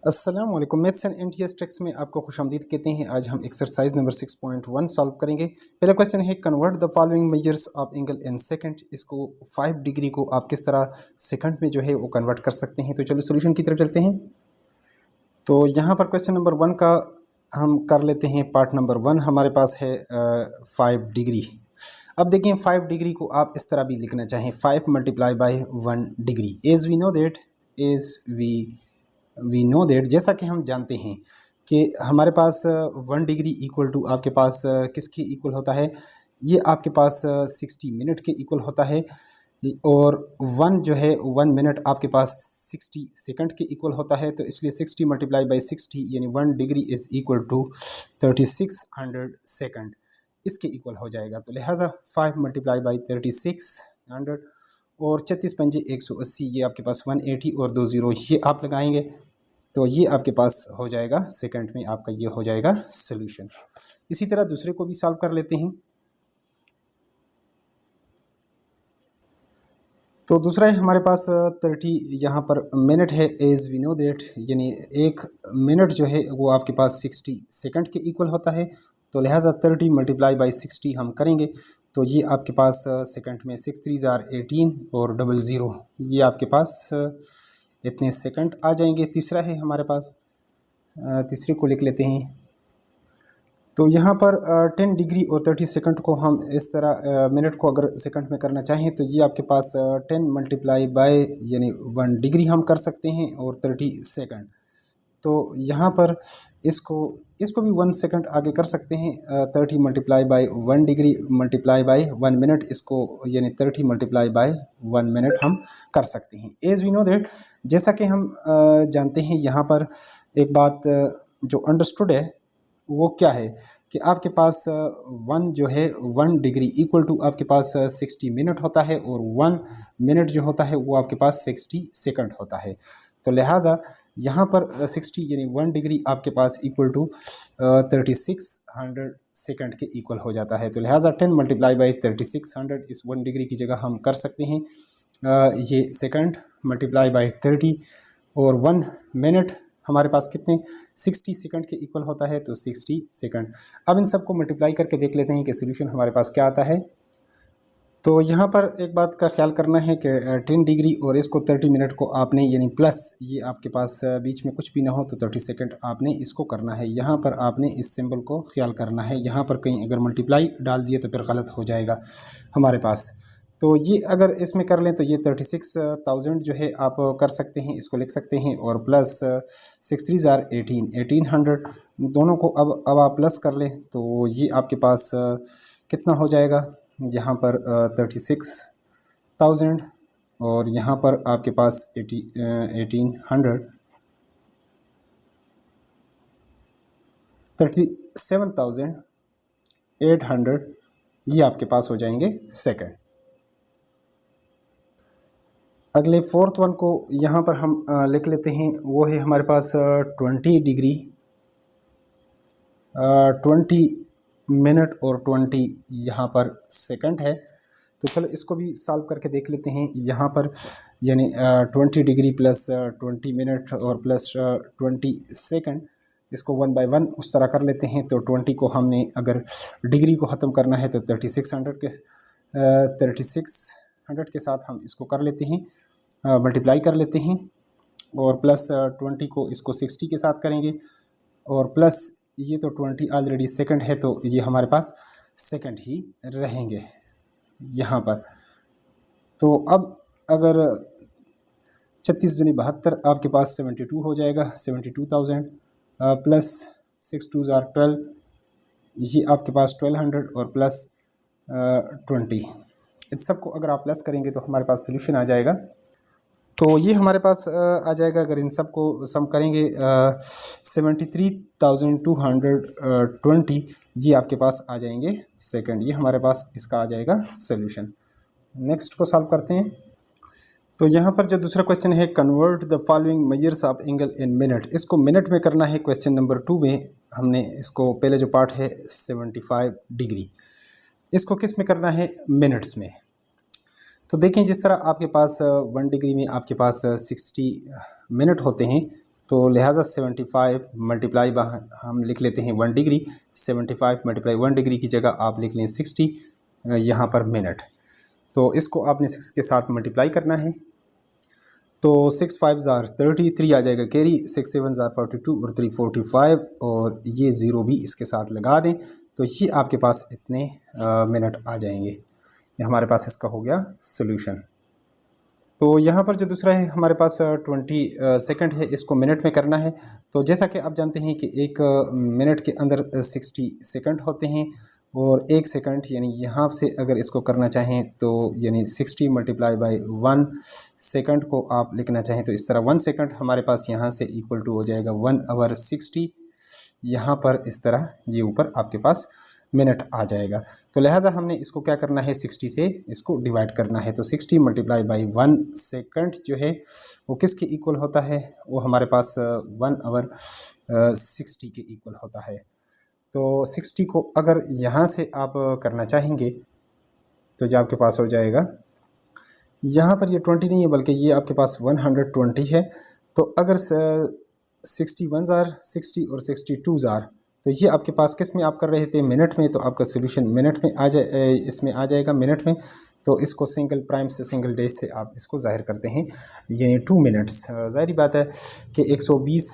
अस्सलाम वालेकुम। Maths and NTS takes में आपको खुशामदीद कहते हैं। आज हम एक्सरसाइज नंबर 6.1 सॉल्व करेंगे। पहला क्वेश्चन है convert the following measures of angle in second. इसको 5 डिग्री को आप किस तरह सेकंड में जो है वो कन्वर्ट कर सकते हैं। तो चलो सोल्यूशन की तरफ चलते हैं। तो यहाँ पर क्वेश्चन नंबर 1 का हम कर लेते हैं। पार्ट नंबर 1 हमारे पास है 5 डिग्री। अब देखिए 5 डिग्री को आप इस तरह भी लिखना चाहें, 5 multiply by 1 degree. As we know that जैसा कि हम जानते हैं कि हमारे पास 1 डिग्री इक्वल टू आपके पास किसके इक्वल होता है, ये आपके पास 60 मिनट के इक्वल होता है। और 1 जो है 1 मिनट आपके पास 60 सेकंड के इक्वल होता है। तो इसलिए 60 मल्टीप्लाई बाई 60 यानी 1 degree is equal to 3600 second इसके इक्वल हो जाएगा। तो लिहाजा 5 मल्टीप्लाई बाई 3600 और 36 पंजे 180, ये आपके पास 180 और 2 ज़ीरो ये आप लगाएंगे तो ये आपके पास हो जाएगा सेकंड में, आपका ये हो जाएगा सोल्यूशन। इसी तरह दूसरे को भी सॉल्व कर लेते हैं। तो दूसरा है हमारे पास 30 यहाँ पर मिनट है। एज वी नो दैट यानी 1 मिनट जो है वो आपके पास 60 सेकंड के इक्वल होता है। तो लिहाजा 30 मल्टीप्लाई बाई 60 हम करेंगे तो ये आपके पास सेकंड में 6 3 ज़ार 18 और 00 ये आपके पास इतने सेकंड आ जाएंगे। तीसरा है हमारे पास, तीसरे को लिख लेते हैं। तो यहाँ पर 10 डिग्री और 30 सेकंड को हम इस तरह मिनट को अगर सेकंड में करना चाहें तो ये आपके पास 10 मल्टीप्लाई बाय यानी 1 डिग्री हम कर सकते हैं और 30 सेकंड। तो यहाँ पर इसको भी 1 सेकंड आगे कर सकते हैं। 30 multiply by 1 degree multiply by 1 minute, इसको यानी 30 मल्टीप्लाई बाई 1 मिनट हम कर सकते हैं। एज वी नो दैट जैसा कि हम जानते हैं, यहाँ पर एक बात जो अंडरस्टूड है वो क्या है कि आपके पास 1 जो है 1 डिग्री इक्वल टू आपके पास 60 मिनट होता है और 1 मिनट जो होता है वो आपके पास 60 सेकंड होता है। तो लिहाजा यहाँ पर 60 यानी 1 डिग्री आपके पास इक्वल टू 3600 सेकंड के इक्वल हो जाता है। तो लिहाजा 10 मल्टीप्लाई बाई 3600 इस 1 डिग्री की जगह हम कर सकते हैं ये सेकंड मल्टीप्लाई बाई 30 और 1 मिनट हमारे पास कितने 60 सेकंड के इक्वल होता है। तो 60 सेकंड। अब इन सब को मल्टीप्लाई करके देख लेते हैं कि सोल्यूशन हमारे पास क्या आता है। तो यहाँ पर एक बात का ख्याल करना है कि 10 डिग्री और इसको 30 मिनट को आपने यानी प्लस ये आपके पास बीच में कुछ भी ना हो तो 30 सेकंड आपने इसको करना है। यहाँ पर आपने इस सिंबल को ख्याल करना है। यहाँ पर कहीं अगर मल्टीप्लाई डाल दिए तो फिर गलत हो जाएगा हमारे पास। तो ये अगर इसमें कर लें तो ये 36,000 जो है आप कर सकते हैं, इसको लिख सकते हैं और प्लस 6 3 ज़ार 1800 दोनों को अब आप प्लस कर लें तो ये आपके पास कितना हो जाएगा। यहाँ पर 36,000 और यहाँ पर आपके पास 1800 37,800 ये आपके पास हो जाएंगे सेकंड। अगले फोर्थ वन को यहाँ पर हम लिख लेते हैं। वो है हमारे पास 20 डिग्री 20 मिनट और 20 यहाँ पर सेकंड है। तो चलो इसको भी सॉल्व करके देख लेते हैं। यहाँ पर यानी 20 डिग्री प्लस 20 मिनट और प्लस 20 सेकंड, इसको 1 बाय 1 उस तरह कर लेते हैं। तो 20 को हमने अगर डिग्री को ख़त्म करना है तो 3600 के साथ हम इसको कर लेते हैं, मल्टीप्लाई कर लेते हैं और प्लस 20 को इसको 60 के साथ करेंगे और प्लस ये तो 20 ऑलरेडी सेकंड है तो ये हमारे पास सेकंड ही रहेंगे यहाँ पर। तो अब अगर 36 दूनी 72 आपके पास 72 हो जाएगा। 72,000 प्लस 6 2 ज़ार 12 ये आपके पास 1200 और प्लस 20 इन सबको अगर आप प्लस करेंगे तो हमारे पास सोल्यूशन आ जाएगा। तो ये हमारे पास आ जाएगा अगर इन सब को सम करेंगे 73,220 ये आपके पास आ जाएंगे सेकंड। ये हमारे पास इसका आ जाएगा सोल्यूशन। नेक्स्ट को सॉल्व करते हैं। तो यहाँ पर जो दूसरा क्वेश्चन है convert the following measures of angle in minute, इसको मिनट में करना है। क्वेश्चन नंबर 2 में हमने इसको पहले जो पार्ट है 75 डिग्री, इसको किस में करना है मिनट्स में। तो देखें जिस तरह आपके पास 1 डिग्री में आपके पास 60 मिनट होते हैं तो लिहाजा 75 मल्टीप्लाई बाय हम लिख लेते हैं 1 डिग्री, 75 मल्टीप्लाई 1 डिग्री की जगह आप लिख लें 60 यहाँ पर मिनट। तो इसको आपने 6 के साथ मल्टीप्लाई करना है। तो 6 5 ज़ार 30, 3 आ जाएगा कैरी, 6 7 ज़ार 42 और 3 45 और ये ज़ीरो भी इसके साथ लगा दें तो ये आपके पास इतने मिनट आ जाएंगे। ये हमारे पास इसका हो गया सोल्यूशन। तो यहाँ पर जो दूसरा है हमारे पास 20 सेकंड है, इसको मिनट में करना है। तो जैसा कि आप जानते हैं कि एक मिनट के अंदर 60 सेकंड होते हैं और 1 सेकंड यानी यहाँ से अगर इसको करना चाहें तो यानी 60 मल्टीप्लाई बाई 1 सेकंड को आप लिखना चाहें तो इस तरह 1 सेकंड हमारे पास यहाँ से इक्वल टू हो जाएगा 1 आवर 60, यहाँ पर इस तरह ये ऊपर आपके पास मिनट आ जाएगा। तो लिहाजा हमने इसको क्या करना है, 60 से इसको डिवाइड करना है। तो 60 मल्टीप्लाई बाई 1 सेकंड जो है वो किसके इक्वल होता है, वो हमारे पास 1 आवर 60 के इक्वल होता है। तो 60 को अगर यहाँ से आप करना चाहेंगे तो जो आपके पास हो जाएगा, यहाँ पर ये 20 नहीं है बल्कि ये आपके पास 120 है। तो अगर 61 ज़ार 60 और 62 ज़ार, तो ये आपके पास किस में आप कर रहे थे, मिनट में, तो आपका सोल्यूशन मिनट में आ जाए, इसमें आ जाएगा मिनट में। तो इसको सिंगल प्राइम से सिंगल डेज से आप इसको ज़ाहिर करते हैं, यानी 2 मिनट्स। ज़ाहिर बात है कि 120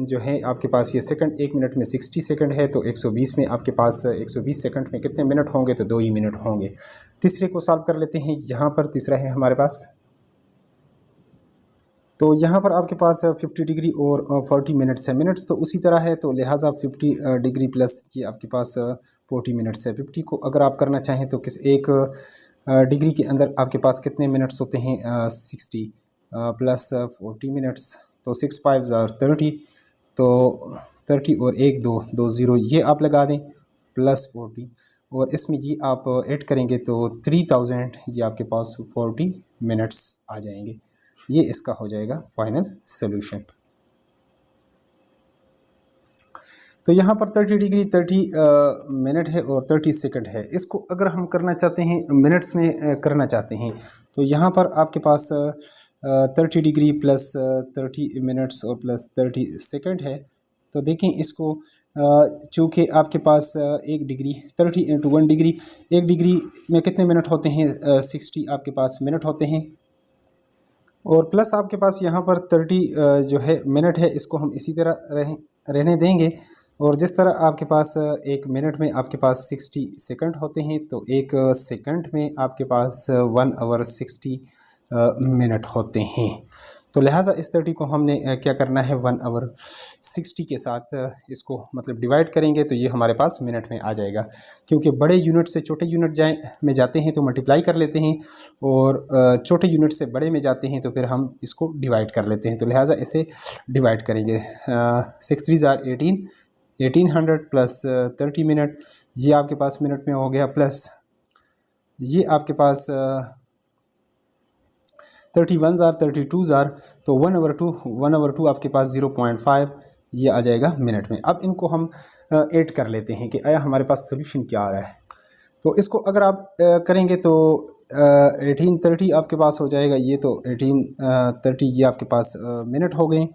जो है आपके पास ये सेकंड, 1 मिनट में 60 सेकंड है, तो 120 में आपके पास 120 सेकंड में कितने मिनट होंगे, तो 2 ही मिनट होंगे। तीसरे को सॉल्व कर लेते हैं। यहाँ पर तीसरा है हमारे पास, तो यहाँ पर आपके पास 50 डिग्री और 40 मिनट्स है, मिनट्स तो उसी तरह है, तो लिहाजा 50 डिग्री प्लस ये आपके पास 40 मिनट्स है। 50 को अगर आप करना चाहें तो किस एक डिग्री के अंदर आपके पास कितने मिनट्स होते हैं, 60 प्लस 40 मिनट्स, तो 6 5 ज़ार 30, तो 30 और 1 2 2 ज़ीरो ये आप लगा दें प्लस 40 और इसमें ये आप ऐड करेंगे तो 3000 ये आपके पास 40 मिनट्स आ जाएंगे। ये इसका हो जाएगा फाइनल सोल्यूशन। तो यहाँ पर 30 डिग्री 30 मिनट है और 30 सेकंड है। इसको अगर हम करना चाहते हैं मिनट्स में करना चाहते हैं तो यहाँ पर आपके पास 30 डिग्री प्लस 30 मिनट्स और प्लस 30 सेकंड है। तो देखें इसको, चूँकि आपके पास 1 डिग्री 30 इंटू 1 डिग्री, 1 डिग्री में कितने मिनट होते हैं, 60 आपके पास मिनट होते हैं और प्लस आपके पास यहाँ पर 30 जो है मिनट है, इसको हम इसी तरह रहने देंगे। और जिस तरह आपके पास 1 मिनट में आपके पास 60 सेकंड होते हैं, तो 1 सेकंड में आपके पास 1 आवर 60 मिनट होते हैं। तो लिहाजा इस 30 को हमने क्या करना है, 1 आवर 60 के साथ इसको मतलब डिवाइड करेंगे तो ये हमारे पास मिनट में आ जाएगा। क्योंकि बड़े यूनिट से छोटे यूनिट में जाते हैं तो मल्टीप्लाई कर लेते हैं और छोटे यूनिट से बड़े में जाते हैं तो फिर हम इसको डिवाइड कर लेते हैं। तो लिहाजा इसे डिवाइड करेंगे। 6 3 ज़ार 18, 1800 प्लस 30 मिनट, ये आपके पास मिनट में हो गया, प्लस ये आपके पास 31 ज़ार 32 ज़ार, तो 1 आवर 2 आपके पास 0.5 ये आ जाएगा मिनट में। अब इनको हम ऐड कर लेते हैं कि आया हमारे पास सोल्यूशन क्या आ रहा है। तो इसको अगर आप करेंगे तो 1830 आपके पास हो जाएगा, ये तो 1830 ये आपके पास मिनट हो गए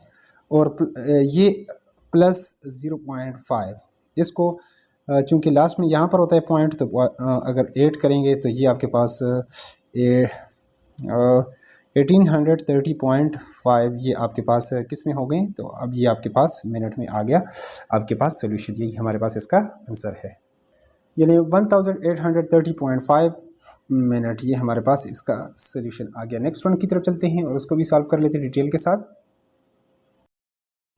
और ये प्लस 0.5, इसको चूँकि लास्ट में यहाँ पर होता है पॉइंट, तो अगर ऐड करेंगे तो ये आपके पास 1830.5 ये आपके पास किस में हो गए। तो अब ये आपके पास मिनट में आ गया आपके पास सोल्यूशन, यही हमारे पास इसका आंसर है, यानी 1830.5 मिनट ये हमारे पास इसका सोल्यूशन आ गया। नेक्स्ट वन की तरफ चलते हैं और उसको भी सॉल्व कर लेते हैं डिटेल के साथ।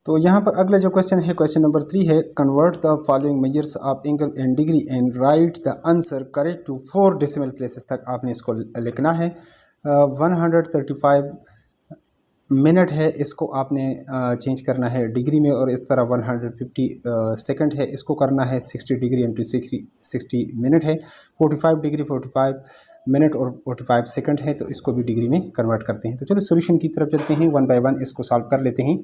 तो यहाँ पर अगला जो क्वेश्चन है, क्वेश्चन नंबर 3 है, convert the following measures of angle in degree and write the answer correct to 4 decimal places तक आपने इसको लिखना है। 135 मिनट है, इसको आपने चेंज करना है डिग्री में और इस तरह 150 सेकंड है, इसको करना है 60 डिग्री इंटू 60 मिनट है। 45 डिग्री 45 मिनट और 45 सेकंड है, तो इसको भी डिग्री में कन्वर्ट करते हैं। तो चलो सोल्यूशन की तरफ चलते हैं, 1 बाय 1 इसको सॉल्व कर लेते हैं।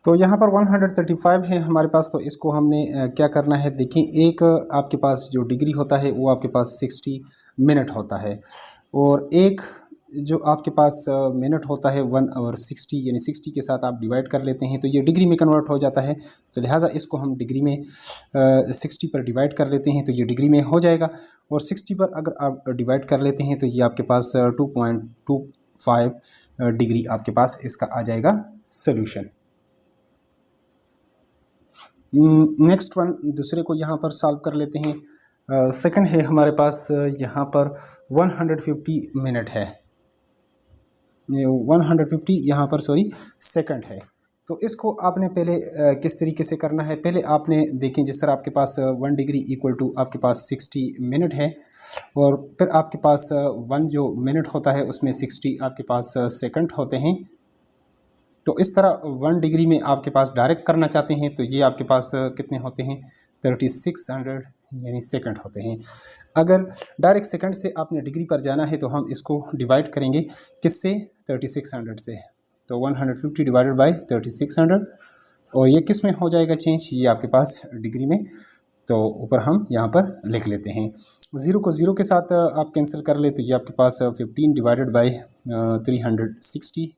तो यहाँ पर 135 है हमारे पास, तो इसको हमने क्या करना है, देखिए एक आपके पास जो डिग्री होता है वो आपके पास 60 मिनट होता है और एक जो आपके पास मिनट होता है 1 आवर 60 यानी 60 के साथ आप डिवाइड कर लेते हैं तो ये डिग्री में कन्वर्ट हो जाता है। तो लिहाजा इसको हम डिग्री में 60 पर डिवाइड कर लेते हैं तो ये डिग्री में हो जाएगा। और 60 पर अगर आप डिवाइड कर लेते हैं तो ये आपके पास 2.25 डिग्री आपके पास इसका आ जाएगा सोल्यूशन। नेक्स्ट वन दूसरे को यहाँ पर सॉल्व कर लेते हैं। सेकंड है हमारे पास यहाँ पर 150 मिनट है, 150 यहाँ पर सॉरी सेकंड है। तो इसको आपने पहले किस तरीके से करना है, पहले आपने देखें जिस तरह आपके पास 1 डिग्री इक्वल टू आपके पास 60 मिनट है और फिर आपके पास 1 जो मिनट होता है उसमें 60 आपके पास सेकंड होते हैं। तो इस तरह 1 डिग्री में आपके पास डायरेक्ट करना चाहते हैं तो ये आपके पास कितने होते हैं 3600 यानी सेकंड होते हैं। अगर डायरेक्ट सेकंड से आपने डिग्री पर जाना है तो हम इसको डिवाइड करेंगे किससे 3600 से। तो 150 डिवाइडेड बाय 3600 और ये किस में हो जाएगा चेंज, ये आपके पास डिग्री में। तो ऊपर हम यहाँ पर लिख लेते हैं, 0 को 0 के साथ आप कैंसिल कर ले तो ये आपके पास 15 डिवाइडेड बाय 360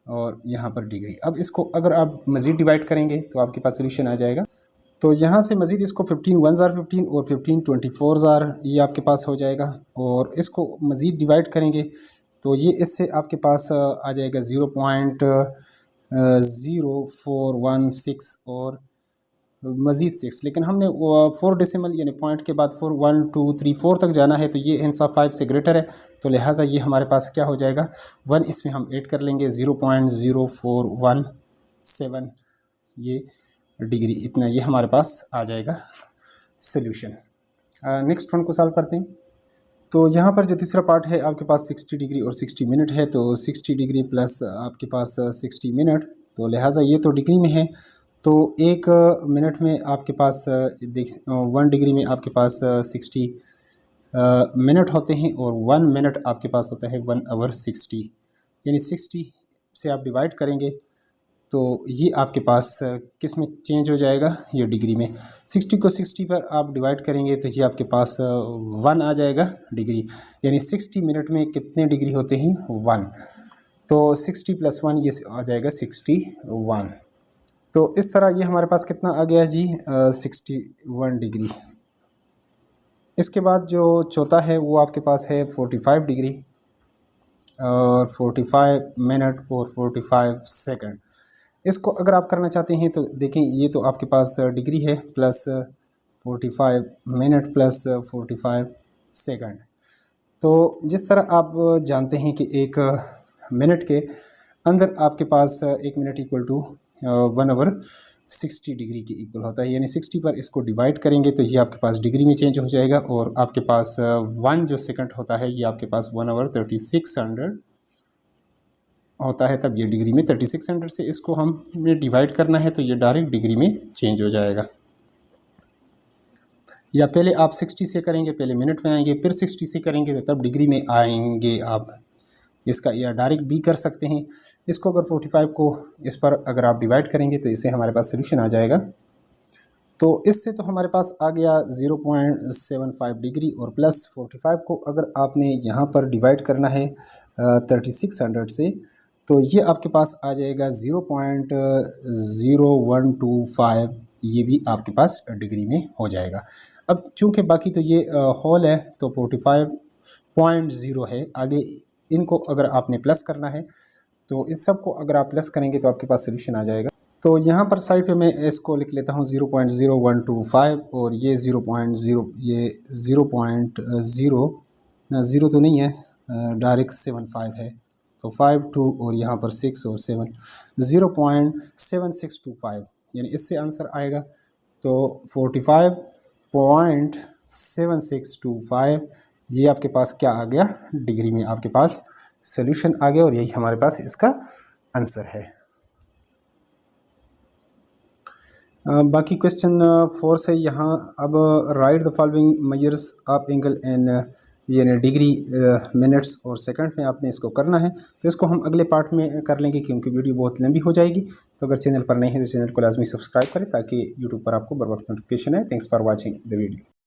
और यहाँ पर डिग्री। अब इसको अगर आप मज़ीद डिवाइड करेंगे तो आपके पास सोल्यूशन आ जाएगा। तो यहाँ से मज़ीद इसको 15 1 ज़ार 15 और 15 24 ज़ार ये आपके पास हो जाएगा और इसको मज़ीद डिवाइड करेंगे तो ये इससे आपके पास आ जाएगा 0.0416 और मज़ीद 6। लेकिन हमने 4 डेसिमल यानी पॉइंट के बाद 4 1 2 3 4 तक जाना है तो ये हिस्सा 5 से ग्रेटर है तो लिहाजा ये हमारे पास क्या हो जाएगा 1 इसमें हम ऐड कर लेंगे 0.0417 ये डिग्री, इतना ये हमारे पास आ जाएगा सोल्यूशन। नेक्स्ट वन को सॉल्व करते हैं। तो यहाँ पर जो तीसरा पार्ट है आपके पास 60 डिग्री और 60 मिनट है तो 60 डिग्री प्लस आपके पास 60 मिनट तो लिहाजा ये तो डिग्री में है। तो 1 मिनट में आपके पास 1 डिग्री में आपके पास 60 मिनट होते हैं और 1 मिनट आपके पास होता है 1 आवर 60 यानी 60 से आप डिवाइड करेंगे तो ये आपके पास किस में चेंज हो जाएगा, ये डिग्री में। 60 को 60 पर आप डिवाइड करेंगे तो ये आपके पास 1 आ जाएगा डिग्री, यानी 60 मिनट में कितने डिग्री होते हैं 1। तो 60 + 1 ये आ जाएगा 61। तो इस तरह ये हमारे पास कितना आ गया जी 61 डिग्री। इसके बाद जो चौथा है वो आपके पास है 45 डिग्री और 45 मिनट और 45 सेकंड। इसको अगर आप करना चाहते हैं तो देखें ये तो आपके पास डिग्री है प्लस 45 मिनट प्लस 45 सेकंड। तो जिस तरह आप जानते हैं कि 1 मिनट के अंदर आपके पास 1 minute equal to 1 hour 60 degree के इक्वल होता है, यानी 60 पर इसको डिवाइड करेंगे तो ये आपके पास डिग्री में चेंज हो जाएगा और आपके पास 1 जो सेकंड होता है ये आपके पास 1 आवर 3600 होता है, तब ये डिग्री में 3600 से इसको हमें डिवाइड करना है तो ये डायरेक्ट डिग्री में चेंज हो जाएगा। या पहले आप 60 से करेंगे, पहले मिनट में आएंगे, फिर 60 से करेंगे तो तब डिग्री में आएंगे आप। इसका या डायरेक्ट भी कर सकते हैं। इसको अगर 45 को इस पर अगर आप डिवाइड करेंगे तो इससे हमारे पास सोल्यूशन आ जाएगा। तो इससे तो हमारे पास आ गया 0.75 डिग्री और प्लस 45 को अगर आपने यहाँ पर डिवाइड करना है 3600 से तो ये आपके पास आ जाएगा 0.0125, ये भी आपके पास डिग्री में हो जाएगा। अब चूंकि बाकी तो ये होल है तो 45.0 है, आगे इनको अगर आपने प्लस करना है तो इस सब को अगर आप प्लस करेंगे तो आपके पास सोल्यूशन आ जाएगा। तो यहाँ पर साइड पे मैं इसको लिख लेता हूँ 0.0125 और ये 0.0 ये 0.0 तो नहीं है, डायरेक्ट 75 है तो 5 2 और यहाँ पर 6 और 7 0.7625 यानी इससे आंसर आएगा। तो 45.7625 ये आपके पास क्या आ गया डिग्री में, आपके पास सोल्यूशन आ गया और यही हमारे पास इसका आंसर है। बाकी क्वेश्चन 4 से यहाँ अब right the following measures of angle and यानी डिग्री मिनट्स और सेकंड में आपने इसको करना है। तो इसको हम अगले पार्ट में कर लेंगे क्योंकि वीडियो बहुत लंबी हो जाएगी। तो अगर चैनल पर नहीं है तो चैनल को लाजमी सब्सक्राइब करें ताकि यूट्यूब पर आपको बर वक्त नोटिफिकेशन है। Thanks for watching the video.